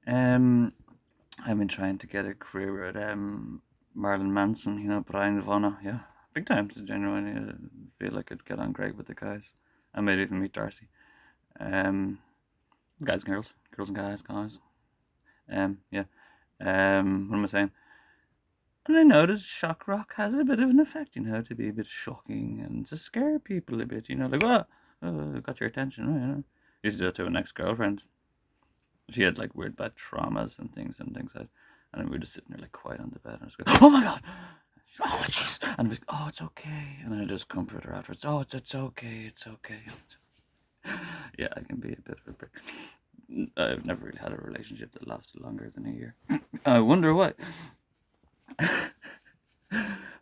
Um, I've been trying to get a career at Marilyn Manson, Brian Nirvana, yeah, big time. Genuinely, feel like I'd get on great with the guys. I might even meet Darcy. Um, guys and girls, girls and guys. Yeah. What am I saying? And I noticed shock rock has a bit of an effect, to be a bit shocking and to scare people a bit, like, what? Oh, got your attention, right? Used to do it to an ex-girlfriend. She had like weird bad traumas and things like that. And we were just sitting there like quiet on the bed. And I was going, oh my god, oh jeez, and I was, oh it's okay, and I just comfort her afterwards. Oh it's okay, it's okay. Yeah, I can be a bit of a prick. I've never really had a relationship that lasted longer than a year. I wonder why.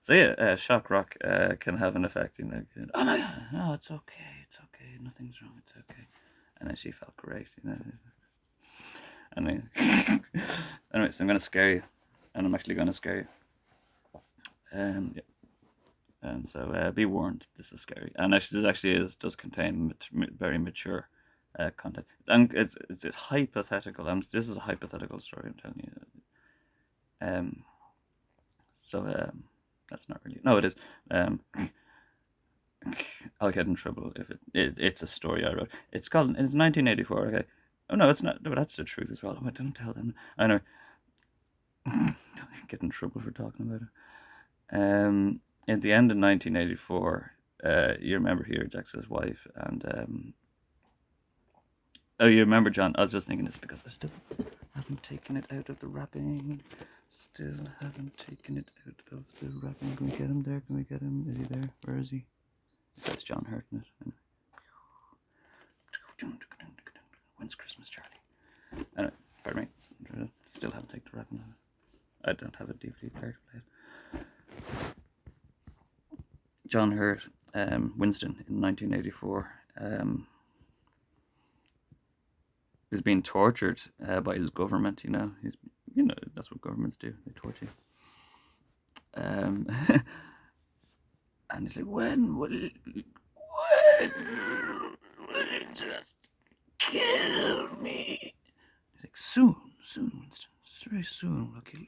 So yeah, shock rock can have an effect. Oh my god, no, it's okay, nothing's wrong, it's okay. And then she felt great. Anyway, anyway, so I'm gonna scare you, and I'm actually gonna scare you. Yeah. And so be warned, this is scary. And actually, does contain very mature content. And it's hypothetical. This is a hypothetical story. I'm telling you. So that's not really. No, it is. Um, I'll get in trouble if it's a story I wrote. It's 1984. Okay. Oh no, it's not. No, that's the truth as well. Oh, don't tell them. I know. Get in trouble for talking about it. At the end of 1984, you remember here Jackson's wife, and oh, you remember John? I was just thinking this because I still haven't taken it out of the wrapping. Still haven't taken it out of the wrapping. Can we get him there? Can we get him? Is he there? Where is he? That's John Hurt in it. When's Christmas, Charlie? Anyway, pardon me. Still haven't taken the wrapping out. I don't have a DVD player to play it. John Hurt, Winston in 1984, is being tortured by his government. He's that's what governments do. They torture you. And he's like, when will it just kill me? He's like, soon, Winston. Very soon we'll kill you.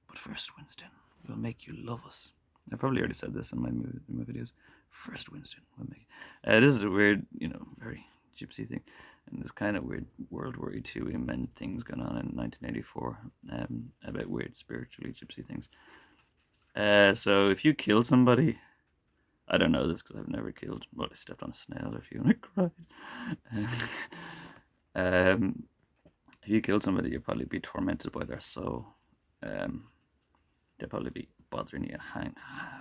But first, Winston, we'll make you love us. I probably already said this in my videos. First, Winston, we'll make. This is a weird, very gypsy thing, and this kind of weird World War II meant things going on in 1984 about weird spiritually gypsy things. So if you kill somebody, I don't know this because I've never killed. Well, I stepped on a snail or a few and I cried. If you kill somebody, you'll probably be tormented by their soul. They'll probably be bothering you,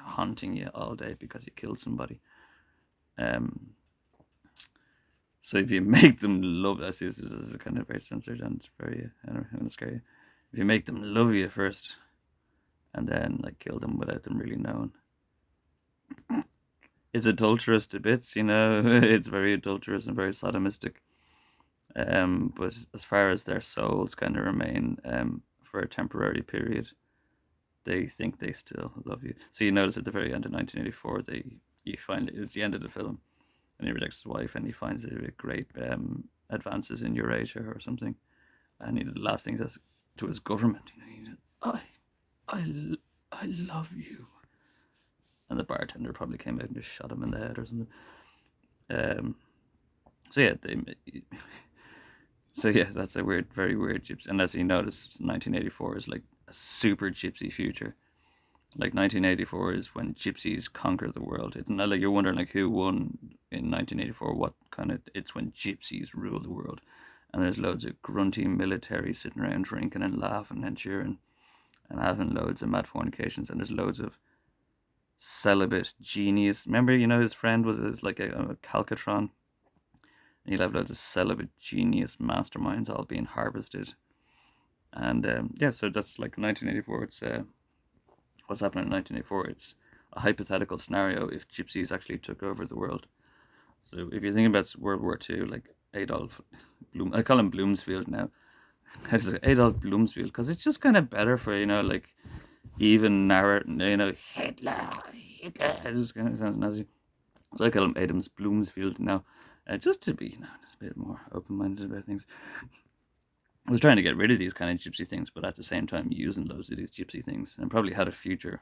haunting you all day because you killed somebody. So if you make them love, this is kind of very censored and very, I'm gonna scare you. If you make them love you first, and then like kill them without them really knowing, it's adulterous to bits. It's very adulterous and very sodomistic. But as far as their souls kind of remain for a temporary period, they think they still love you. So you notice at the very end of 1984, you find it's the end of the film, and he rejects his wife, and he finds a great advances in Eurasia or something, and the last thing he says to his government, he says, I love you, and the bartender probably came out and just shot him in the head or something. So yeah, so yeah, that's a very weird gypsy. And as you notice, 1984 is like a super gypsy future. Like 1984 is when gypsies conquer the world. It's not like you're wondering like who won in 1984. What kind of? It's when gypsies rule the world, and there's loads of grunty military sitting around drinking and laughing and cheering, and having loads of mad fornications. And there's loads of celibate genius. Remember, his friend was like a Calcatron. And you'll have loads of celibate genius masterminds all being harvested. And yeah, so that's like 1984. It's what's happening in 1984. It's a hypothetical scenario if gypsies actually took over the world. So if you think about World War II, like Adolf Bloom, I call him Bloomsfield now. I just say Adolf Bloomsfield because it's just kind of better for like even narrative. Hitler. It just kind of sounds Nazi. So I call him Adams Bloomsfield now, just to be just a bit more open-minded about things. I was trying to get rid of these kind of gypsy things, but at the same time using loads of these gypsy things, and probably had a future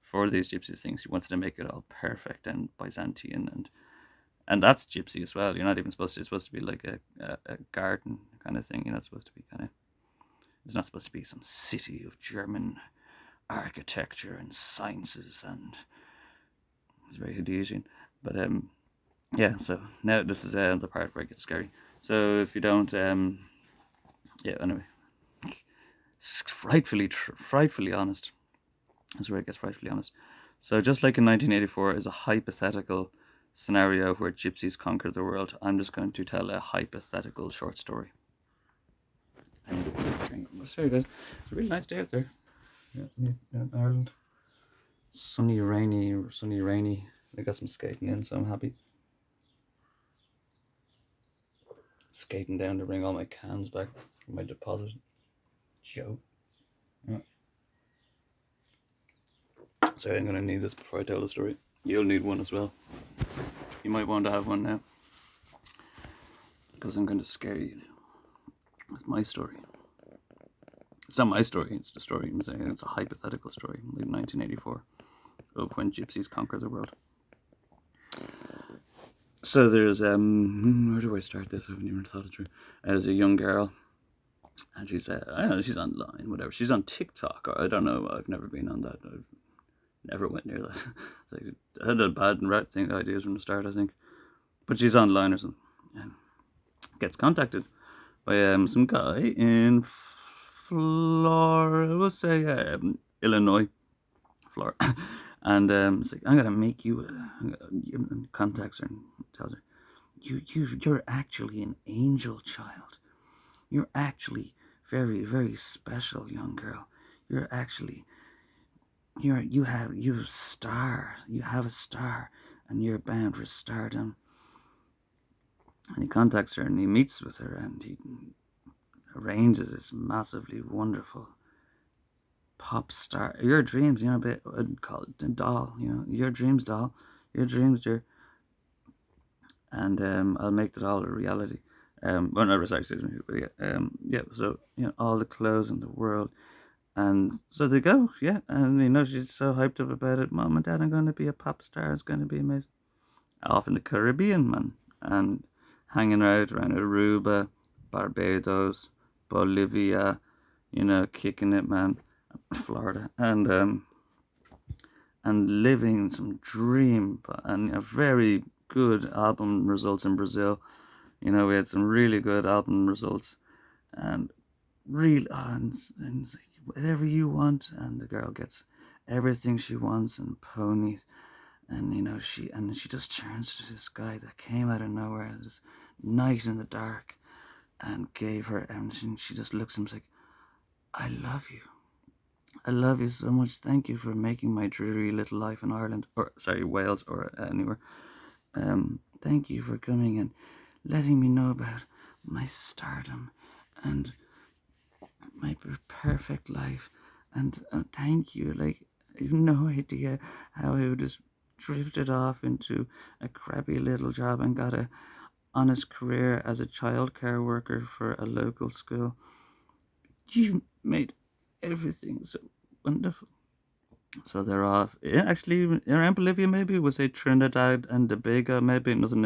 for these gypsy things. He wanted to make it all perfect and Byzantine, and that's gypsy as well. You're not even supposed to. It's supposed to be like a garden kind of thing. You're not supposed to be kind of. It's not supposed to be some city of German architecture and sciences, and it's very Hadesian. But yeah. So now this is the part where it gets scary. So if you don't yeah. Anyway, frightfully honest. That's where it gets frightfully honest. So just like in 1984 is a hypothetical scenario where gypsies conquer the world, I'm just going to tell a hypothetical short story. I need a drink. Sorry guys, it's a really nice day out there. Yeah, in Ireland. Sunny, rainy. I got some skating in, so I'm happy. Skating down to bring all my cans back from my deposit. Joe. Yeah. Sorry, I'm going to need this before I tell the story. You'll need one as well. You might want to have one now. Because I'm going to scare you now with my story. It's not my story, it's the story I'm saying. It's a hypothetical story, like 1984, of when gypsies conquer the world. So there's, where do I start this? I haven't even thought it through. There's a young girl, and she's, I don't know, she's online, whatever. She's on TikTok, or I don't know, I've never been on that. I've never went near that. Like, I had a bad and right thing ideas from the start, I think. But she's online or something, and gets contacted by some guy in Florida, we'll say Illinois, Florida, and it's like, I'm gonna make you. Contacts her and tells her, you're actually an angel child. You're actually very, very special, young girl. You're actually, you have a star. You have a star, and you're bound for stardom. And he contacts her and he meets with her and he arranges this massively wonderful pop star. Your dreams, you know, I'd call it a doll, you know, your dreams, doll. Your dreams, dear. And I'll make that all a reality. Well, no, sorry, excuse me. But yeah, so, you know, all the clothes in the world. And so they go, yeah. And, you know, she's so hyped up about it. Mom and Dad, I'm going to be a pop star. It's going to be amazing. Off in the Caribbean, man. And hanging out around Aruba, Barbados, Bolivia, you know, kicking it, man. Florida. And living some dream. And a very good album results in Brazil. You know, we had some really good album results. And real, and it's like, whatever you want. And the girl gets everything she wants and ponies. And, you know, she just turns to this guy that came out of nowhere, this night in the dark, and gave her, and she just looks at him and like, I love you. I love you so much. Thank you for making my dreary little life in Ireland, or sorry, Wales, or anywhere. Thank you for coming and letting me know about my stardom and my perfect life. And thank you. Like, I have no idea how I would just drifted off into a crappy little job and got a honest career as a childcare worker for a local school. You made everything so wonderful. So they're off. Yeah, actually, around Bolivia, maybe we'll say Trinidad and Tobago. Maybe nothing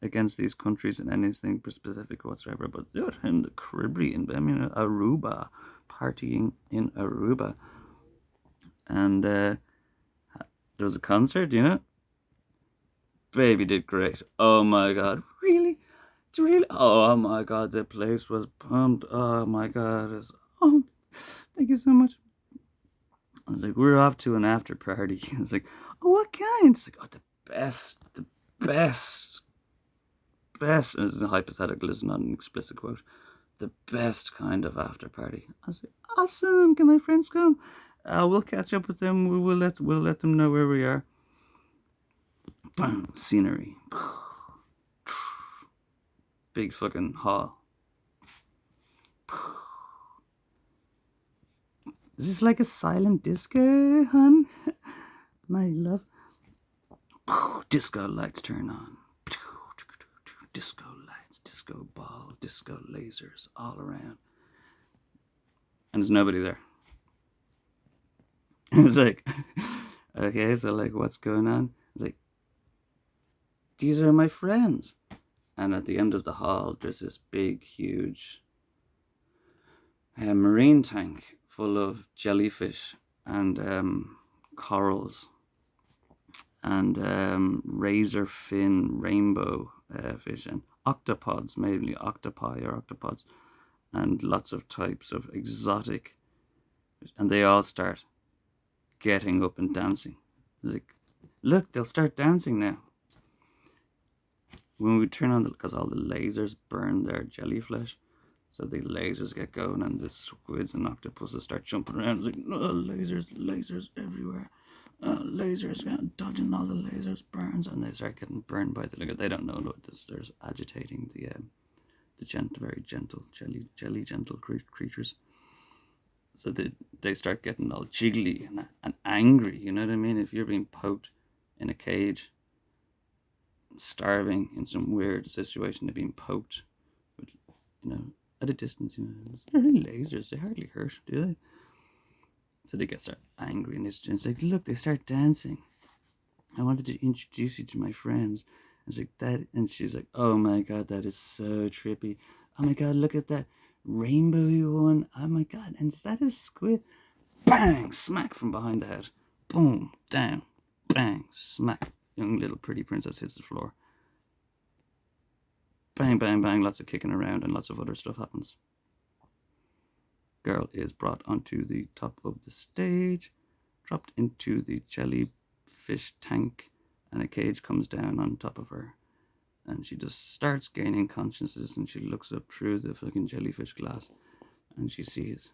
against these countries in anything specific whatsoever, but they're in the Caribbean. I mean, Aruba, partying in Aruba, and there was a concert. You know, baby did great. Oh my god, really? Really? Oh my god, the place was pumped. Oh my god, oh, thank you so much. I was like, we're off to an after party. I was like, oh, what kind? It's like, oh, the best. This is a hypothetical, this is not an explicit quote. The best kind of after party. I was like, awesome. Can my friends come? We'll catch up with them. We'll let them know where we are. Scenery. Big fucking hall. Is this like a silent disco, hun? My love. Disco lights turn on. Disco lights, disco ball, disco lasers all around. and there's nobody there. It's like, okay, so like, what's going on? It's like, these are my friends. And at the end of the hall, there's this big, huge marine tank full of jellyfish and corals and razor fin rainbow fish and octopods, mainly octopi or octopods, and lots of types of exotic. And they all start getting up and dancing. Like, look, they'll start dancing now. When we turn on because all the lasers burn their jellyfish, so the lasers get going and the squids and octopuses start jumping around. It's like, oh, lasers everywhere. Lasers, dodging all the lasers, burns, and they start getting burned by the. They don't know what this. There's agitating the very gentle, jelly gentle creatures. So they start getting all jiggly and angry. You know what I mean? If you're being poked in a cage, starving in some weird situation, they're being poked, with, at a distance. They're really lasers. They hardly hurt, do they? So they start angry, and it's like, look, they start dancing. I wanted to introduce you to my friends. It's like that, and she's like, oh my god, that is so trippy. Oh my god, look at that rainbowy one. Oh my god, and is that a squid? Bang, smack from behind the head. Boom, down, bang, smack. Young little pretty princess hits the floor. Bang, bang, bang, lots of kicking around and lots of other stuff happens. Girl is brought onto the top of the stage, dropped into the jellyfish tank, and a cage comes down on top of her. And she just starts gaining consciousness, and she looks up through the fucking jellyfish glass, and she sees,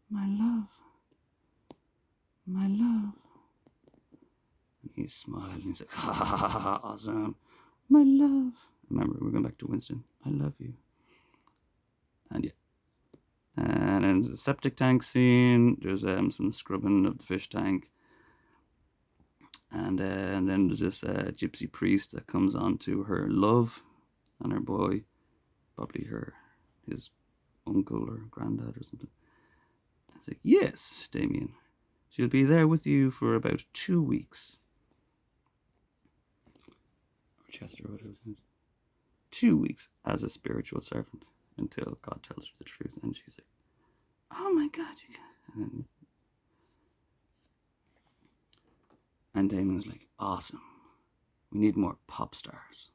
my love, my love. And he's smiling, he's like, ha ha ha ha, ha, awesome, my love. Remember, we're going back to Winston. I love you. And yeah. And then there's a septic tank scene. There's some scrubbing of the fish tank. And then there's this gypsy priest that comes on to her love and her boy, probably his uncle or granddad or something. It's like, yes, Damien, she'll be there with you for about 2 weeks. Or Chester, whatever it is. 2 weeks as a spiritual servant until God tells her the truth. And she's like, oh my god, you can. And Damon's like, awesome. We need more pop stars.